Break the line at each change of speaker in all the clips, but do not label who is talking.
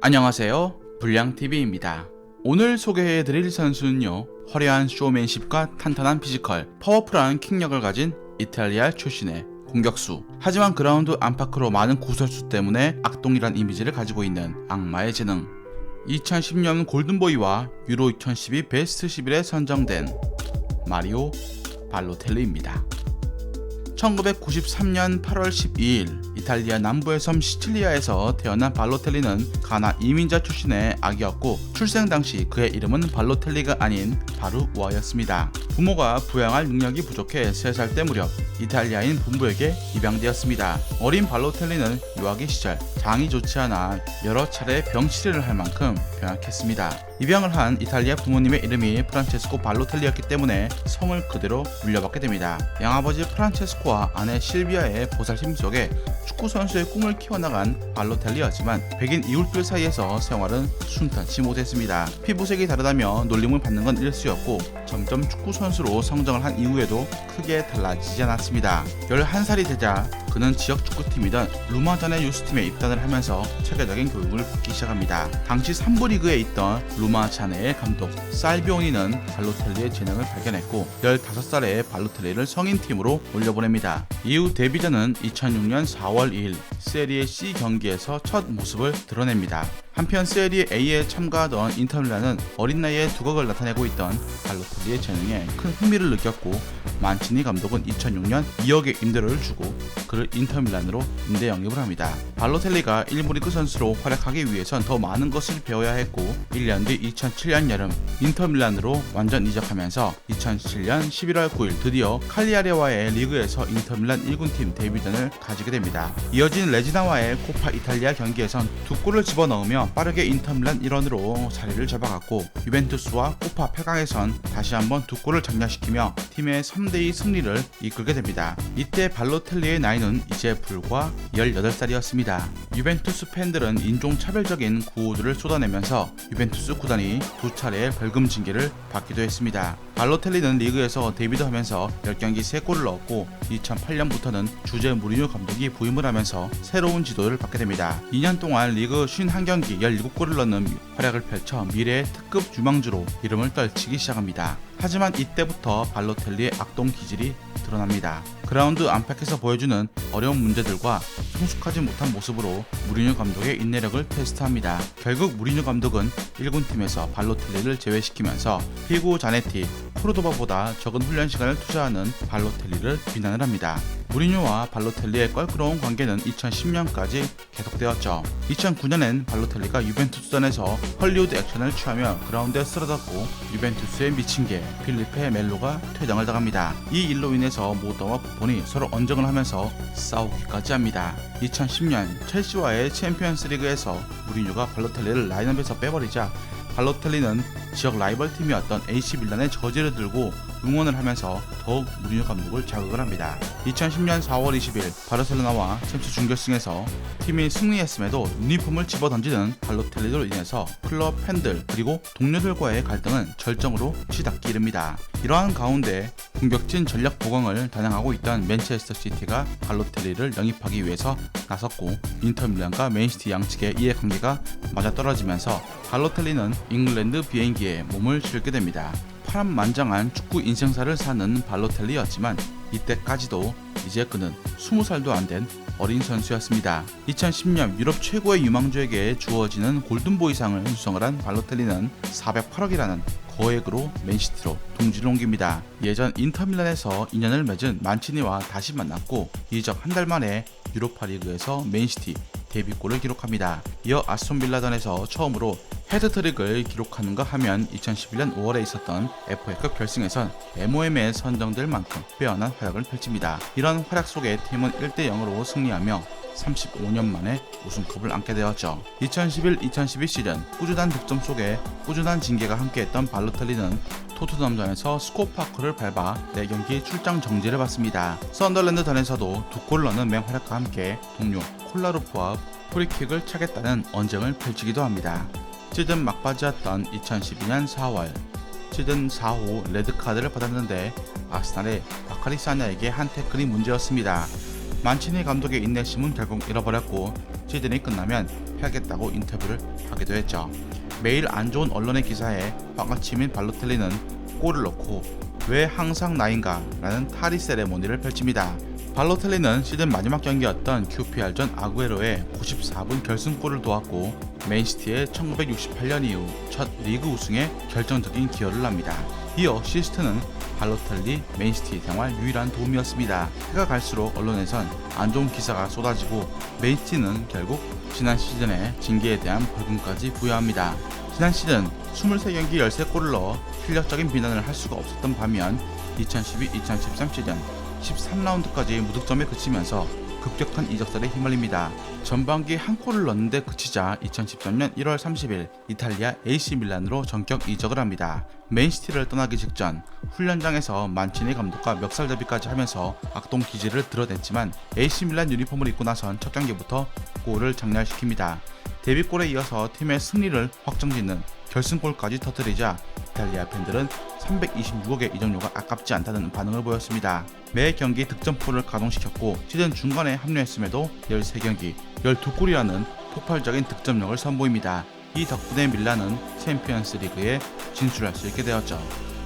안녕하세요, 불량TV입니다. 오늘 소개해드릴 선수는요, 화려한 쇼맨십과 탄탄한 피지컬, 파워풀한 킥력을 가진 이탈리아 출신의 공격수. 하지만 그라운드 안팎으로 많은 구설수 때문에 악동이란 이미지를 가지고 있는 악마의 재능. 2010년 골든보이와 유로 2012 베스트 11에 선정된 마리오 발로텔리입니다. 1993년 8월 12일 이탈리아 남부의 섬 시칠리아에서 태어난 발로텔리는 가나 이민자 출신의 아기였고, 출생 당시 그의 이름은 발로텔리가 아닌 바루와였습니다. 부모가 부양할 능력이 부족해 3살 때 무렵 이탈리아인 본부에게 입양되었습니다. 어린 발로텔리는 유아기 시절 장이 좋지 않아 여러 차례 병치레를 할 만큼 병약했습니다. 입양을 한 이탈리아 부모님의 이름이 프란체스코 발로텔리였기 때문에 성을 그대로 물려받게 됩니다. 양아버지 프란체스코와 아내 실비아의 보살핌 속에 축구선수의 꿈을 키워나간 발로텔리였지만 백인 이웃들 사이에서 생활은 순탄치 못했습니다. 피부색이 다르다며 놀림을 받는 건 일쑤였고, 점점 축구선수로 성장을 한 이후에도 크게 달라지지 않았습니다. 11살이 되자 그는 지역 축구팀이던 루마잔의 유스팀에 입단을 하면서 체계적인 교육을 받기 시작합니다. 당시 3부 리그에 있던 루마자네의 감독 살비오니는 발로텔리의 재능을 발견했고 15살에 발로텔리를 성인팀으로 올려보냅니다. 이후 데뷔전은 2006년 4월 2일 세리에 C 경기에서 첫 모습을 드러냅니다. 한편 세리에 A에 참가하던 인터밀란은 어린 나이에 두각을 나타내고 있던 발로텔리의 재능에 큰 흥미를 느꼈고, 만치니 감독은 2006년 2억의 임대료를 주고 그를 인터밀란으로 임대 영입을 합니다. 발로텔리가 1부 리그 선수로 활약하기 위해선 더 많은 것을 배워야 했고, 1년 뒤 2007년 여름 인터밀란으로 완전 이적하면서 2007년 11월 9일 드디어 칼리아리와의 리그에서 인터밀란 1군팀 데뷔전을 가지게 됩니다. 이어진 레지나와의 코파 이탈리아 경기에선 2골을 집어넣으며 빠르게 인터밀란 일원으로 자리를 잡아갔고, 유벤투스와 코파 8강에선 다시 한번 2골을 장렬시키며 팀의 3대2 승리를 이끌게 됩니다. 이때 발로텔리의 나이는 이제 불과 18살이었습니다. 유벤투스 팬들은 인종차별적인 구호들을 쏟아내면서 유벤투스 구단이 2차례의 벌금 징계를 받기도 했습니다. 발로텔리는 리그에서 데뷔도 하면서 10경기 3골을 넣었고, 2008년부터는 주제 무리뉴 감독이 부임을 하면서 새로운 지도를 받게 됩니다. 2년 동안 리그 51경기 17골을 넣는 활약을 펼쳐 미래의 특급 유망주로 이름을 떨치기 시작합니다. 하지만 이때부터 발로텔리의 악동 기질이 드러납니다. 그라운드 안팎에서 보여주는 어려운 문제들과 성숙하지 못한 모습으로 무리뉴 감독의 인내력을 테스트합니다. 결국 무리뉴 감독은 1군팀에서 발로텔리를 제외시키면서 피구 자네티, 코르도바보다 적은 훈련 시간을 투자하는 발로텔리를 비난을 합니다. 무리뉴와 발로텔리의 껄끄러운 관계는 2010년까지 계속되었죠. 2009년엔 발로텔리가 유벤투스전에서 헐리우드 액션을 취하며 그라운드에 쓰러졌고, 유벤투스의 미친 개 필리페 멜로가 퇴장을 당합니다. 이 일로 인해서 모더와 부폰이 서로 언쟁을 하면서 싸우기까지 합니다. 2010년 첼시와의 챔피언스 리그에서 무리뉴가 발로텔리를 라인업에서 빼버리자 발로텔리는 지역 라이벌 팀이었던 AC 밀란의 저지를 들고 응원을 하면서 더욱 무리뉴 감독을 자극을 합니다. 2010년 4월 20일 바르셀로나와 챔스 준결승에서 팀이 승리했음에도 유니폼을 집어던지는 발로텔리로 인해서 클럽 팬들 그리고 동료들과의 갈등은 절정으로 치닫기 이릅니다. 이러한 가운데 공격진 전력 보강을 단행하고 있던 맨체스터 시티가 발로텔리를 영입하기 위해서 나섰고, 인터밀란과 맨시티 양측의 이해관계가 맞아떨어지면서 발로텔리는 잉글랜드 비행기에 몸을 실게 됩니다. 파란만장한 축구 인생사를 사는 발로텔리였지만 이때까지도 이제 그는 20살도 안 된 어린 선수였습니다. 2010년 유럽 최고의 유망주에게 주어지는 골든보이상을 수상을 한 발로텔리는 408억이라는 거액으로 맨시티로 둥지를 옮깁니다. 예전 인터밀란에서 인연을 맺은 만치니와 다시 만났고, 이적 한 달 만에 유로파리그에서 맨시티 데뷔골을 기록합니다. 이어 아스톤빌라전에서 처음으로 헤드트릭을 기록하는가 하면 2011년 5월에 있었던 FA컵 결승에선 MOM에 선정될 만큼 빼어난 활약을 펼칩니다. 이런 활약 속에 팀은 1대0으로 승리하며 35년 만에 우승컵을 안게 되었죠. 2011-2012 시즌 꾸준한 득점 속에 꾸준한 징계가 함께했던 발로텔리는 토트넘전에서 스코파크를 밟아 4경기 출장 정지를 받습니다. 썬더랜드전에서도 2골 넣는 맹활약과 함께 동료 콜라루프와 프리킥을 차겠다는 언쟁을 펼치기도 합니다. 시즌 막바지였던 2012년 4월 시즌 4호 레드카드를 받았는데 아스날의 바카리 사냐에게 한 태클이 문제였습니다. 만치니 감독의 인내심은 결국 잃어버렸고 시즌이 끝나면 해야겠다고 인터뷰를 하기도 했죠. 매일 안 좋은 언론의 기사에 화가 치민 발로텔리는 골을 넣고 왜 항상 나인가 라는 타리 세레모니를 펼칩니다. 발로텔리는 시즌 마지막 경기였던 QPR전 아구에로의 94분 결승골을 도왔고 맨시티의 1968년 이후 첫 리그 우승에 결정적인 기여를 합니다. 이 어시스트는 발로텔리 맨시티 생활 유일한 도움이었습니다. 해가 갈수록 언론에선 안 좋은 기사가 쏟아지고 맨시티는 결국 지난 시즌의 징계에 대한 벌금까지 부여합니다. 지난 시즌 23경기 13골을 넣어 실력적인 비난을 할 수가 없었던 반면 2012-2013 시즌 13라운드까지 무득점에 그치면서 급격한 이적설에 휘말립니다. 전반기 한 골을 넣는데 그치자 2013년 1월 30일 이탈리아 AC 밀란으로 전격 이적을 합니다. 맨시티를 떠나기 직전 훈련장에서 만치니 감독과 멱살 대비까지 하면서 악동 기질을 드러냈지만 AC 밀란 유니폼을 입고 나선 첫 경기부터 골을 장렬시킵니다. 데뷔골에 이어서 팀의 승리를 확정짓는 결승골까지 터뜨리자 이탈리아 팬들은 326억의 이적료가 아깝지 않다는 반응을 보였습니다. 매 경기 득점포를 가동시켰고 시즌 중간에 합류했음에도 13경기 12골이라는 폭발적인 득점력을 선보입니다. 이 덕분에 밀란은 챔피언스 리그에 진출할 수 있게 되었죠.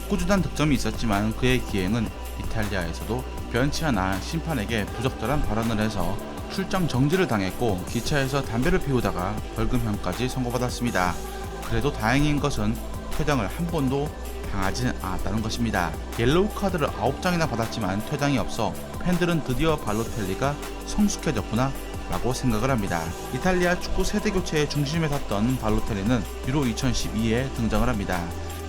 꾸준한 득점이 있었지만 그의 기행은 이탈리아에서도 변치 않아 심판에게 부적절한 발언을 해서 출장 정지를 당했고 기차에서 담배를 피우다가 벌금형까지 선고받았습니다. 그래도 다행인 것은 퇴장을 한 번도 당하지는 않았다는 것입니다. 옐로우 카드를 9장이나 받았지만 퇴장이 없어 팬들은 드디어 발로텔리가 성숙해졌구나 라고 생각을 합니다. 이탈리아 축구 세대 교체의 중심에 섰던 발로텔리는 유로 2012에 등장을 합니다.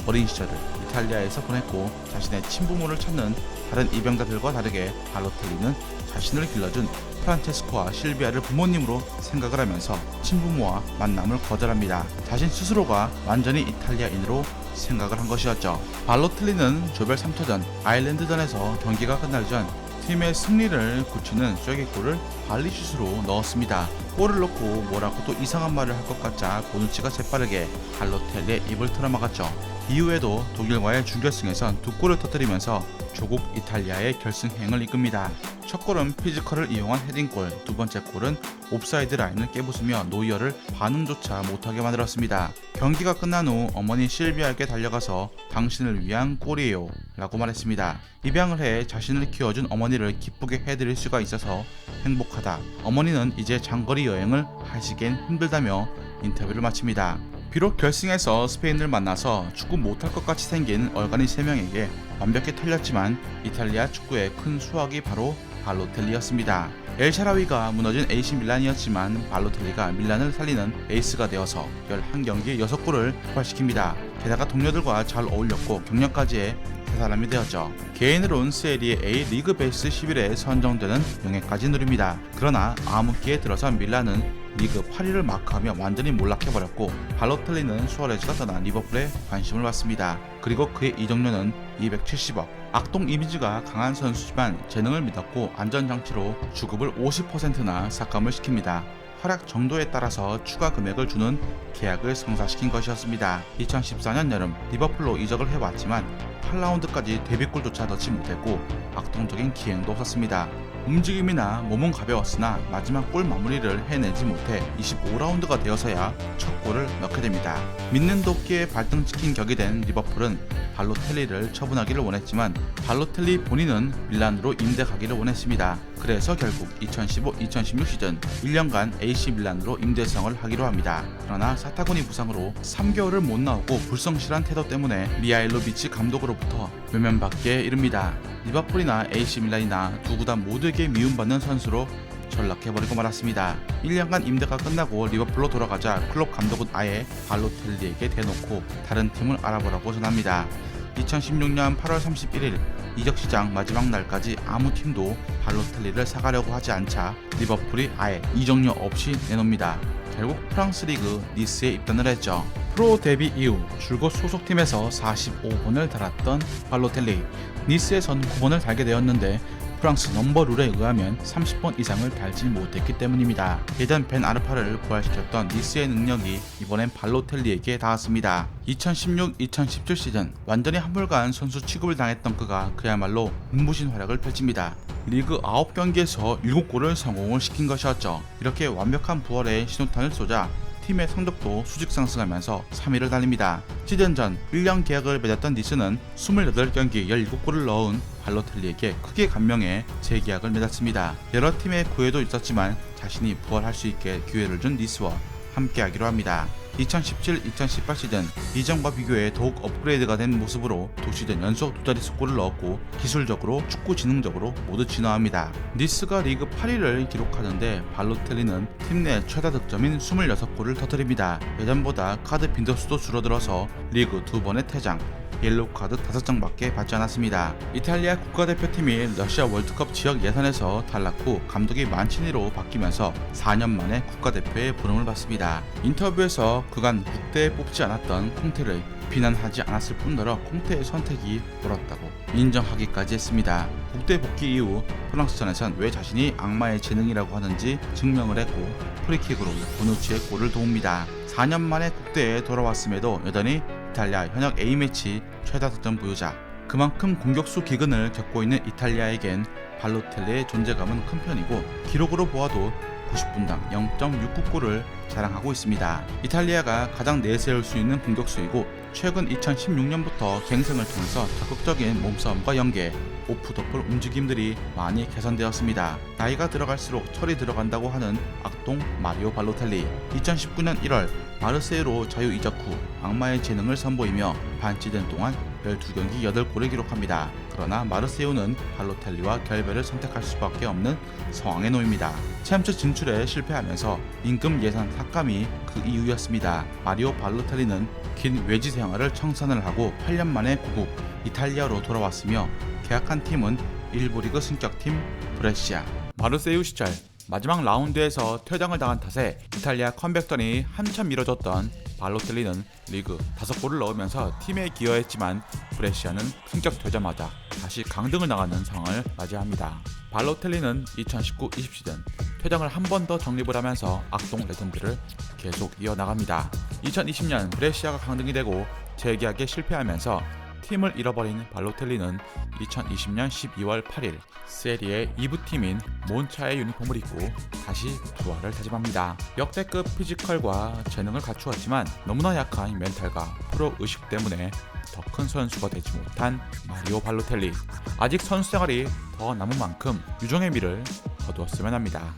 어린 시절을 이탈리아에서 보냈고 자신의 친부모를 찾는 다른 이병자들과 다르게 발로텔리는 자신을 길러준 프란체스코와 실비아를 부모님으로 생각을 하면서 친부모와 만남을 거절합니다. 자신 스스로가 완전히 이탈리아인으로 생각을 한 것이었죠. 발로텔리는 조별 3차전 아일랜드전에서 경기가 끝나기 전 팀의 승리를 굳히는 쐐기골을 발리슛으로 넣었습니다. 골을 넣고 뭐라고 또 이상한 말을 할 것 같자 보누치가 재빠르게 발로텔리의 입을 틀어막았죠. 이후에도 독일과의 준결승에선 2골을 터뜨리면서 조국 이탈리아의 결승행을 이끕니다. 첫 골은 피지컬을 이용한 헤딩골, 두 번째 골은 옵사이드 라인을 깨부수며 노이어를 반응조차 못하게 만들었습니다. 경기가 끝난 후 어머니 실비아에게 달려가서 당신을 위한 골이에요 라고 말했습니다. 입양을 해 자신을 키워준 어머니를 기쁘게 해드릴 수가 있어서 행복하다. 어머니는 이제 장거리 여행을 하시기엔 힘들다며 인터뷰를 마칩니다. 비록 결승에서 스페인을 만나서 축구 못할 것 같이 생긴 얼간이 3명에게 완벽히 털렸지만 이탈리아 축구의 큰 수확이 바로 발로텔리였습니다. 엘샤라위가 무너진 AC 밀란이었지만 발로텔리가 밀란을 살리는 에이스가 되어서 11경기 6골을 폭발시킵니다. 게다가 동료들과 잘 어울렸고 경력까지의 대사람이 되었죠. 개인으론 세리에 A 리그 베이스 11에 선정되는 명예까지 누립니다. 그러나 암흑기에 들어선 밀란은 리그 8위를 마크하며 완전히 몰락해버렸고 발로텔리는 수아레즈가 떠난 리버풀에 관심을 받습니다. 그리고 그의 이적료는 270억. 악동 이미지가 강한 선수지만 재능을 믿었고 안전장치로 주급을 50%나 삭감을 시킵니다. 활약 정도에 따라서 추가 금액을 주는 계약을 성사시킨 것이었습니다. 2014년 여름 리버풀로 이적을 해왔지만 8라운드까지 데뷔골조차 넣지 못했고 악동적인 기행도 없었습니다. 움직임이나 몸은 가벼웠으나 마지막 골 마무리를 해내지 못해 25라운드가 되어서야 첫 골을 넣게 됩니다. 믿는 도끼에 발등 찍힌 격이 된 리버풀은 발로텔리를 처분하기를 원했지만 발로텔리 본인은 밀란으로 임대 가기를 원했습니다. 그래서 결국 2015-2016 시즌 1년간 AC 밀란으로 임대성을 하기로 합니다. 그러나 사타구니 부상으로 3개월을 못 나오고 불성실한 태도 때문에 미하일로비치 감독으로부터 외면받기에 이릅니다. 리버풀이나 AC 밀란이나 두 구단 모두에게 미움받는 선수로 전락해버리고 말았습니다. 1년간 임대가 끝나고 리버풀로 돌아가자 클럽 감독은 아예 발로텔리에게 대놓고 다른 팀을 알아보라고 전합니다. 2016년 8월 31일 이적시장 마지막 날까지 아무 팀도 발로텔리를 사가려고 하지 않자 리버풀이 아예 이적료 없이 내놉니다. 결국 프랑스 리그 니스에 입단을 했죠. 프로 데뷔 이후 줄곧 소속팀에서 45번을 달았던 발로텔리. 니스에선 9번을 달게 되었는데 프랑스 넘버 룰에 의하면 30번 이상을 달지 못했기 때문입니다. 예전 벤 아르파를 부활시켰던 니스의 능력이 이번엔 발로텔리에게 닿았습니다. 2016-2017 시즌 완전히 한물간 선수 취급을 당했던 그가 그야말로 눈부신 활약을 펼칩니다. 리그 9경기에서 7골을 성공을 시킨 것이었죠. 이렇게 완벽한 부활에 신호탄을 쏘자 팀의 성적도 수직 상승하면서 3위를 달립니다. 시즌 전 1년 계약을 맺었던 니스는 28경기 17골을 넣은 발로텔리에게 크게 감명해 재계약을 맺었습니다. 여러 팀의 구애도 있었지만 자신이 부활할 수 있게 기회를 준 니스와 함께하기로 합니다. 2017-2018 시즌 이전과 비교해 더욱 업그레이드가 된 모습으로 두 시즌 연속 두 자릿수 골을 넣었고 기술적으로 축구 지능적으로 모두 진화합니다. 니스가 리그 8위를 기록하는데 발로텔리는 팀 내 최다 득점인 26골을 터뜨립니다. 예전보다 카드 빈도수도 줄어들어서 리그 2번의 퇴장, 옐로우 카드 5장밖에 받지 않았습니다. 이탈리아 국가대표팀이 러시아 월드컵 지역 예선에서 탈락 후 감독이 만치니로 바뀌면서 4년 만에 국가대표의 부름을 받습니다. 인터뷰에서 그간 국대에 뽑지 않았던 콩테를 비난하지 않았을 뿐더러 콩테의 선택이 옳았다고 인정하기까지 했습니다. 국대 복귀 이후 프랑스전에선 왜 자신이 악마의 재능이라고 하는지 증명을 했고 프리킥으로 보누치의 골을 도웁니다. 4년 만에 국대에 돌아왔음에도 여전히 이탈리아 현역 A매치 최다 득점 보유자, 그만큼 공격수 기근을 겪고 있는 이탈리아에겐 발로텔리의 존재감은 큰 편이고 기록으로 보아도 90분당 0.69골을 자랑하고 있습니다. 이탈리아가 가장 내세울 수 있는 공격수이고 최근 2016년부터 갱생을 통해서 적극적인 몸싸움과 연계, 오프더풀 움직임들이 많이 개선되었습니다. 나이가 들어갈수록 철이 들어간다고 하는 악동 마리오 발로텔리. 2019년 1월 마르세유로 자유 이적 후 악마의 재능을 선보이며 반 시즌 동안 12경기 8골을 기록합니다. 그러나 마르세유는 발로텔리와 결별을 선택할 수밖에 없는 상황에 놓입니다. 챔스 진출에 실패하면서 임금 예산 삭감이 그 이유였습니다. 마리오 발로텔리는 긴 외지 생활을 청산을 하고 8년 만에 고국 이탈리아로 돌아왔으며 계약한 팀은 1부 리그 승격팀 브레시아. 마르세유 시절 마지막 라운드에서 퇴장을 당한 탓에 이탈리아 컴백전이 한참 미뤄졌던 발로텔리는 리그 5골을 넣으면서 팀에 기여했지만 브레시아는 승격되자마자 다시 강등을 당하는 상황을 맞이합니다. 발로텔리는 2019-20 시즌 퇴장을 한 번 더 정립을 하면서 악동 레전드를 계속 이어나갑니다. 2020년 브레시아가 강등이 되고 재계약에 실패하면서 팀을 잃어버린 발로텔리는 2020년 12월 8일 세리에 2부 팀인 몬차의 유니폼을 입고 다시 부활을 다짐합니다. 역대급 피지컬과 재능을 갖추었지만 너무나 약한 멘탈과 프로 의식 때문에 더 큰 선수가 되지 못한 마리오 발로텔리. 아직 선수 생활이 더 남은 만큼 유종의 미를 거두었으면 합니다.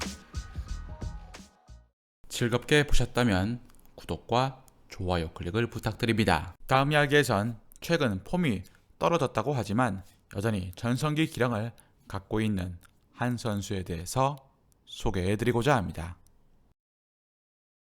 즐겁게 보셨다면 구독과 좋아요 클릭을 부탁드립니다. 다음 이야기에선 최근 폼이 떨어졌다고 하지만 여전히 전성기 기량을 갖고 있는 한 선수에 대해서 소개해드리고자 합니다.